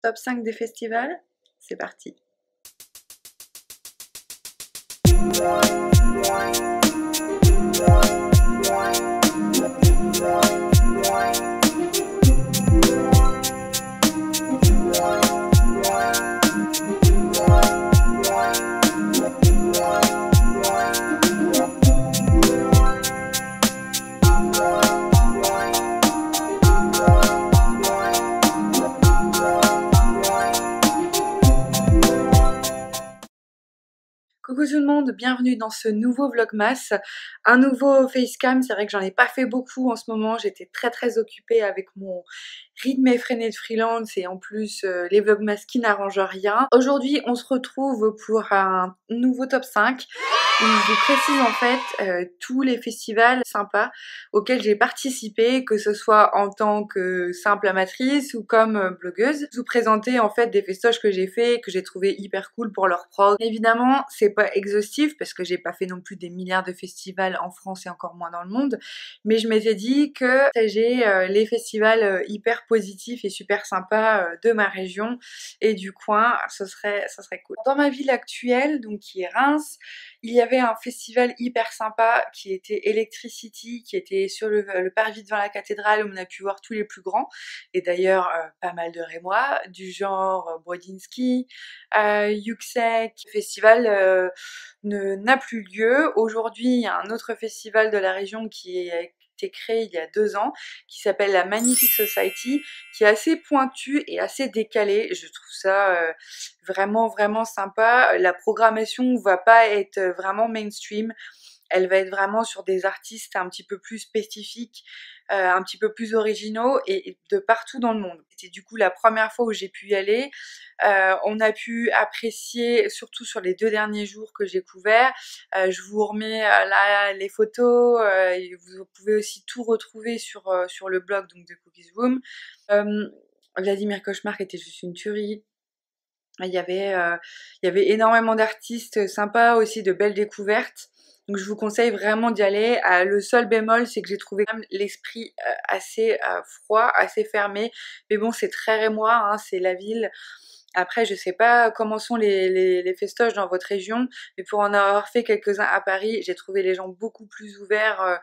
Top 5 des festivals, c'est parti. Coucou tout le monde, bienvenue dans ce nouveau Vlogmas, un nouveau facecam. C'est vrai que j'en ai pas fait beaucoup en ce moment, j'étais très occupée avec mon rythme effréné de freelance et en plus les Vlogmas qui n'arrangent rien. Aujourd'hui on se retrouve pour un nouveau top 5 où je vous précise en fait tous les festivals sympas auxquels j'ai participé, que ce soit en tant que simple amatrice ou comme blogueuse. Je vous présenter en fait des festoches que j'ai fait, que j'ai trouvé hyper cool pour leur prog. Évidemment c'est pas exhaustif parce que j'ai pas fait non plus des milliards de festivals en France et encore moins dans le monde, mais je m'étais dit que j'ai les festivals hyper positifs et super sympas de ma région et du coin, ça serait cool. Dans ma ville actuelle, donc qui est Reims, il y avait un festival hyper sympa qui était Electricity, qui était sur le parvis devant la cathédrale où on a pu voir tous les plus grands, et d'ailleurs pas mal de Rémois, du genre Brodinski, Yuxek. Le festival n'a plus lieu. Aujourd'hui, il y a un autre festival de la région qui a été créé il y a 2 ans, qui s'appelle la Magnifique Society, qui est assez pointu et assez décalé. Je trouve ça vraiment sympa. La programmation va pas être vraiment mainstream. Elle va être vraiment sur des artistes un petit peu plus spécifiques, un petit peu plus originaux et de partout dans le monde. C'était du coup la première fois où j'ai pu y aller. On a pu apprécier, surtout sur les 2 derniers jours que j'ai couverts. Je vous remets là les photos, et vous pouvez aussi tout retrouver sur le blog donc de Cookies Room. Vladimir Cauchemar était juste une tuerie. Il y avait énormément d'artistes sympas, aussi de belles découvertes. Donc je vous conseille vraiment d'y aller. Le seul bémol, c'est que j'ai trouvé quand même l'esprit assez froid, assez fermé. Mais bon, c'est très rémois, hein, c'est la ville. Après, je sais pas comment sont les festoches dans votre région, mais pour en avoir fait quelques-uns à Paris, j'ai trouvé les gens beaucoup plus ouverts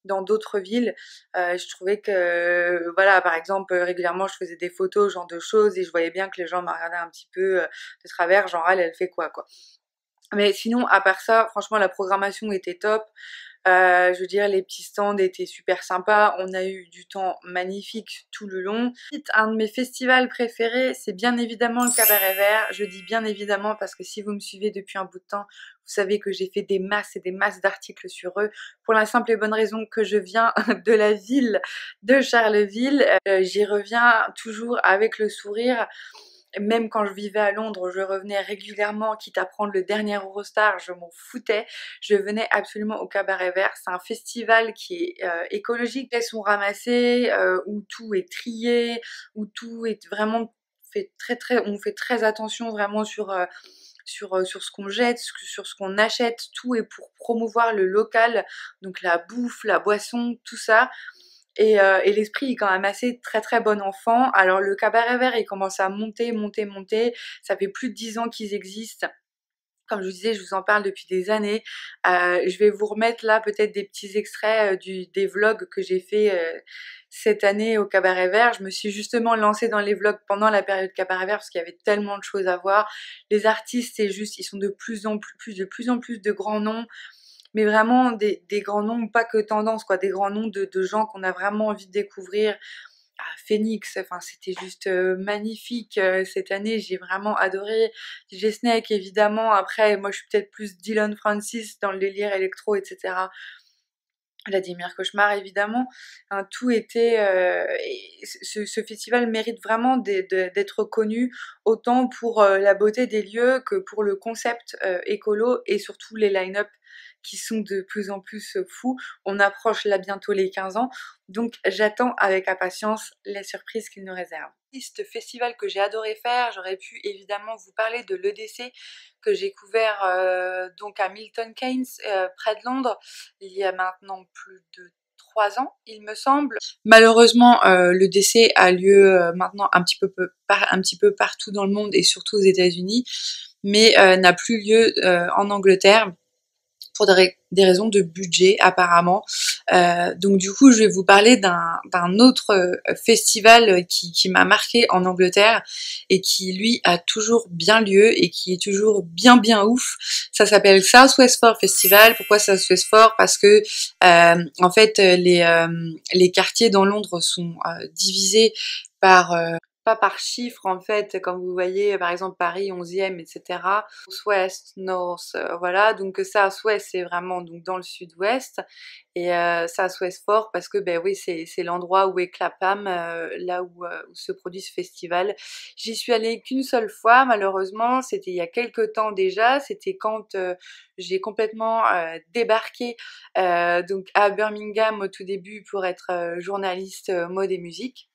dans d'autres villes. Je trouvais que, voilà, par exemple, régulièrement, je faisais des photos, genre de choses, et je voyais bien que les gens me regardaient un petit peu de travers, genre elle fait quoi. Mais sinon, à part ça, franchement, la programmation était top. Je veux dire, les petits stands étaient super sympas. On a eu du temps magnifique tout le long. Un de mes festivals préférés, c'est bien évidemment le Cabaret Vert. Je dis bien évidemment parce que si vous me suivez depuis un bout de temps, vous savez que j'ai fait des masses et des masses d'articles sur eux. Pour la simple et bonne raison que je viens de la ville de Charleville. J'y reviens toujours avec le sourire. Même quand je vivais à Londres, je revenais régulièrement, quitte à prendre le dernier Eurostar, je m'en foutais. Je venais absolument au Cabaret Vert. C'est un festival qui est écologique. Les sont ramassés, où tout est trié, où tout est vraiment fait on fait très attention vraiment sur ce qu'on jette, sur ce qu'on achète. Tout est pour promouvoir le local, donc la bouffe, la boisson, tout ça. Et l'esprit est quand même assez très bon enfant. Alors le Cabaret Vert il commence à monter. Ça fait plus de 10 ans qu'ils existent. Comme je vous disais, je vous en parle depuis des années. Je vais vous remettre là peut-être des petits extraits des vlogs que j'ai fait cette année au Cabaret Vert. Je me suis justement lancée dans les vlogs pendant la période Cabaret Vert parce qu'il y avait tellement de choses à voir. Les artistes, c'est juste, ils sont de plus en plus de grands noms. Mais vraiment des grands noms, pas que tendance quoi, des grands noms de gens qu'on a vraiment envie de découvrir. Phoenix, enfin c'était juste magnifique cette année, j'ai vraiment adoré. DJ Snake évidemment, après moi je suis peut-être plus Dylan Francis dans le délire électro, etc. Vladimir Cauchemar évidemment, hein, tout était... ce festival mérite vraiment d'être connu, autant pour la beauté des lieux que pour le concept écolo et surtout les line-up qui sont de plus en plus fous. On approche là bientôt les 15 ans, donc j'attends avec impatience les surprises qu'ils nous réservent. Ce festival que j'ai adoré faire, j'aurais pu évidemment vous parler de l'EDC que j'ai couvert donc à Milton Keynes près de Londres il y a maintenant plus de 3 ans, il me semble. Malheureusement, le décès a lieu maintenant un petit peu partout dans le monde et surtout aux États-Unis, mais n'a plus lieu en Angleterre pour des raisons de budget apparemment. Donc du coup, je vais vous parler d'un autre festival qui m'a marqué en Angleterre et qui lui a toujours bien lieu et qui est toujours bien ouf. Ça s'appelle South Westford Festival. Pourquoi South Westford? Parce que en fait les quartiers dans Londres sont divisés par pas par chiffre en fait, comme vous voyez par exemple Paris 11e, etc. West, North, voilà, donc South West c'est vraiment donc dans le sud-ouest et South West Fort parce que ben oui c'est l'endroit où est Clapham, là où se produit ce festival. J'y suis allée qu'une seule fois malheureusement, c'était il y a quelques temps déjà, c'était quand j'ai complètement débarqué donc à Birmingham au tout début pour être journaliste mode et musique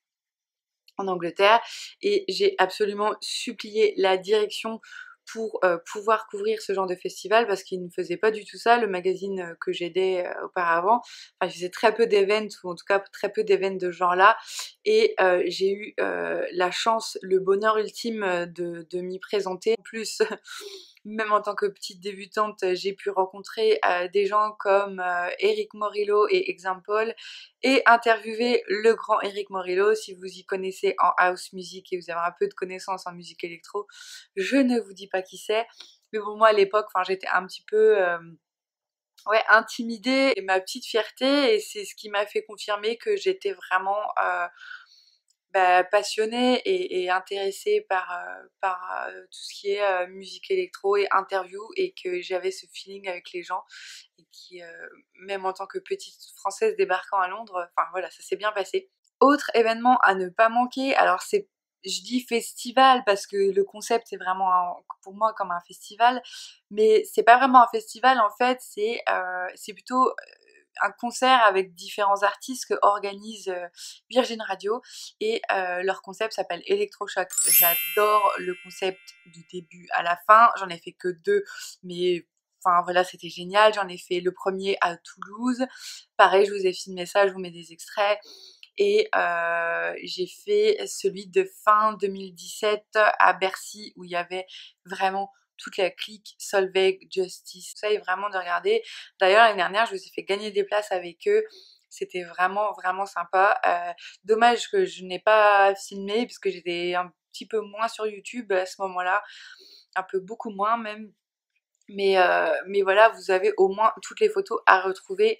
en Angleterre et j'ai absolument supplié la direction pour pouvoir couvrir ce genre de festival parce qu'ils ne faisaient pas du tout ça. Le magazine que j'aidais auparavant, enfin je faisais très peu d'événements ou en tout cas très peu d'événements de ce genre-là et j'ai eu la chance, le bonheur ultime de m'y présenter. En plus, même en tant que petite débutante, j'ai pu rencontrer des gens comme Eric Morillo et Example et interviewer le grand Eric Morillo. Si vous y connaissez en house music et vous avez un peu de connaissances en musique électro, je ne vous dis pas qui c'est. Mais pour moi à l'époque, enfin, j'étais un petit peu ouais, intimidée et ma petite fierté et c'est ce qui m'a fait confirmer que j'étais vraiment passionnée et intéressée par tout ce qui est musique électro et interview et que j'avais ce feeling avec les gens et qui, même en tant que petite française débarquant à Londres, enfin voilà, ça s'est bien passé. Autre événement à ne pas manquer, alors je dis festival parce que le concept est vraiment pour moi comme un festival, mais c'est pas vraiment un festival en fait, c'est plutôt un concert avec différents artistes que organise Virgin Radio et leur concept s'appelle Electrochoc. J'adore le concept du début à la fin, j'en ai fait que 2 mais enfin voilà c'était génial, j'en ai fait le premier à Toulouse, pareil je vous ai filmé ça, je vous mets des extraits et j'ai fait celui de fin 2017 à Bercy où il y avait vraiment toute la clique Solveig, Justice, ça est vraiment de regarder. D'ailleurs l'année dernière je vous ai fait gagner des places avec eux, c'était vraiment sympa. Dommage que je n'ai pas filmé puisque j'étais un petit peu moins sur YouTube à ce moment-là, un peu beaucoup moins même. Mais voilà, vous avez au moins toutes les photos à retrouver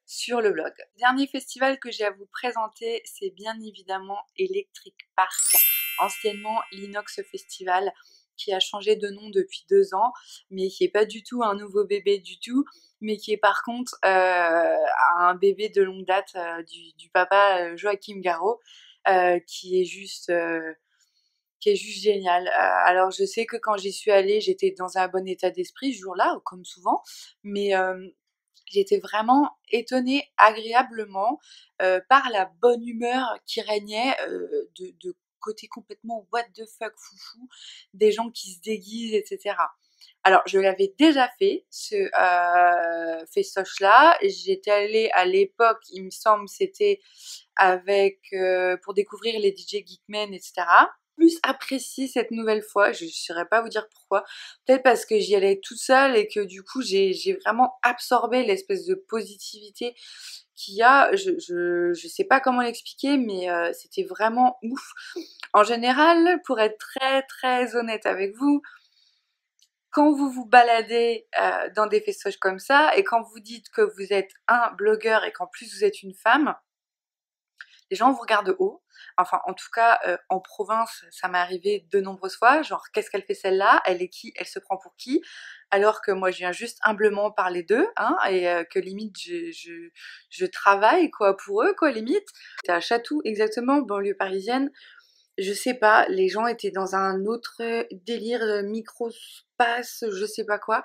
sur le blog. Dernier festival que j'ai à vous présenter, c'est bien évidemment Electric Park, anciennement l'Inox Festival, qui a changé de nom depuis 2 ans, mais qui est pas du tout un nouveau bébé du tout, mais qui est par contre un bébé de longue date du papa Joachim Garraud, qui est juste génial. Alors je sais que quand j'y suis allée, j'étais dans un bon état d'esprit ce jour-là, comme souvent, mais j'étais vraiment étonnée agréablement par la bonne humeur qui régnait de côté complètement what the fuck foufou, des gens qui se déguisent, etc. Alors je l'avais déjà fait, ce festoche-là. J'étais allée à l'époque, il me semble, c'était avec pour découvrir les DJ Geekmen, etc. Plus apprécié cette nouvelle fois, je ne saurais pas vous dire pourquoi. Peut-être parce que j'y allais toute seule et que du coup j'ai vraiment absorbé l'espèce de positivité qu'il y a. Je sais pas comment l'expliquer, mais c'était vraiment ouf. En général, pour être très honnête avec vous, quand vous vous baladez dans des festoches comme ça et quand vous dites que vous êtes un blogueur et qu'en plus vous êtes une femme, les gens vous regardent haut. Enfin, en tout cas, en province, ça m'est arrivé de nombreuses fois. Genre, qu'est-ce qu'elle fait celle-là? Elle est qui? Elle se prend pour qui? Alors que moi, je viens juste humblement parler d'eux, hein, et que limite, je travaille, quoi, pour eux, quoi, limite. C'était à Chatou, exactement, banlieue parisienne. Je sais pas, les gens étaient dans un autre délire, microspace, je sais pas quoi.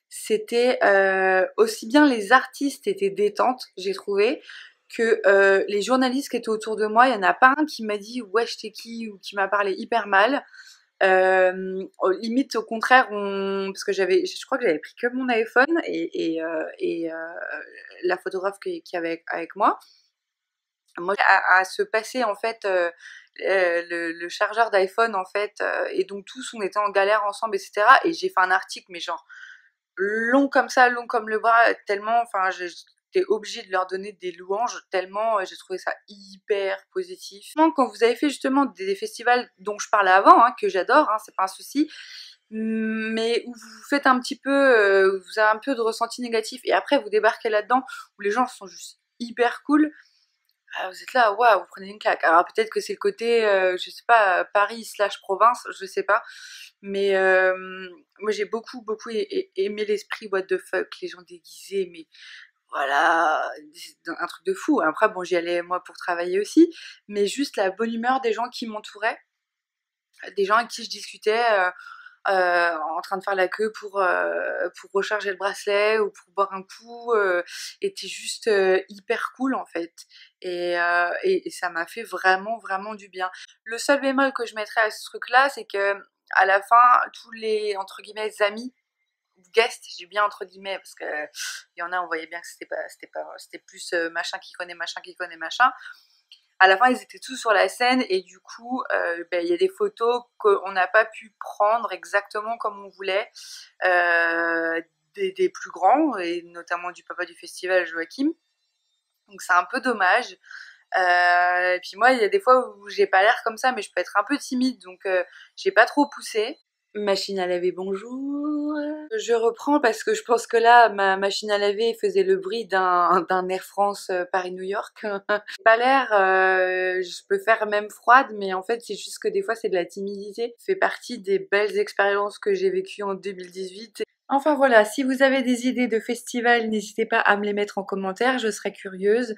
C'était aussi bien les artistes étaient détentes, j'ai trouvé, que les journalistes qui étaient autour de moi, il y en a pas un qui m'a dit wesh t'es qui ou qui m'a parlé hyper mal. Limite au contraire, parce que je crois que j'avais pris que mon iPhone la photographe qui avait avec moi. Moi, à se passer en fait le chargeur d'iPhone en fait, et donc tous on était en galère ensemble, etc. Et j'ai fait un article, mais genre long comme ça, long comme le bras, tellement, enfin, j'étais obligée de leur donner des louanges, tellement j'ai trouvé ça hyper positif. Quand vous avez fait justement des festivals dont je parlais avant, hein, que j'adore, hein, c'est pas un souci, mais où vous faites un petit peu, vous avez un peu de ressenti négatif, et après vous débarquez là-dedans, où les gens sont juste hyper cool, vous êtes là, waouh, vous prenez une claque. Alors peut-être que c'est le côté, je sais pas, Paris slash province, je sais pas. Mais moi j'ai beaucoup aimé l'esprit what the fuck, les gens déguisés, mais voilà, un truc de fou. Après bon, j'y allais moi pour travailler aussi, mais juste la bonne humeur des gens qui m'entouraient, des gens avec qui je discutais, en train de faire la queue pour recharger le bracelet ou pour boire un coup, était juste hyper cool en fait. Et ça m'a fait vraiment du bien. Le seul bémol que je mettrais à ce truc-là, c'est que à la fin, tous les entre guillemets amis, guests, j'ai bien entre guillemets parce que il y en a, on voyait bien que c'était plus machin qui connaît machin. À la fin, ils étaient tous sur la scène, et du coup, il y a des photos qu'on n'a pas pu prendre exactement comme on voulait, des plus grands, et notamment du papa du festival, Joachim. Donc c'est un peu dommage. Et puis moi, il y a des fois où j'ai pas l'air comme ça, mais je peux être un peu timide, donc j'ai pas trop poussé. Machine à laver, bonjour. Je reprends parce que je pense que là, ma machine à laver faisait le bruit d'un Air France Paris-New York. Pas l'air, je peux faire même froide, mais en fait c'est juste que des fois c'est de la timidité. Ça fait partie des belles expériences que j'ai vécues en 2018. Enfin voilà, si vous avez des idées de festivals, n'hésitez pas à me les mettre en commentaire, je serais curieuse.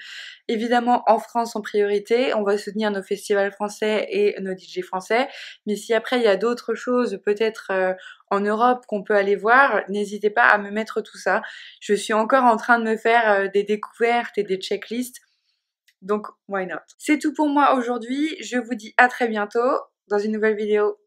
Évidemment en France en priorité, on va soutenir nos festivals français et nos DJ français, mais si après il y a d'autres choses, peut-être en Europe qu'on peut aller voir, n'hésitez pas à me mettre tout ça. Je suis encore en train de me faire des découvertes et des checklists, donc why not. C'est tout pour moi aujourd'hui, je vous dis à très bientôt dans une nouvelle vidéo.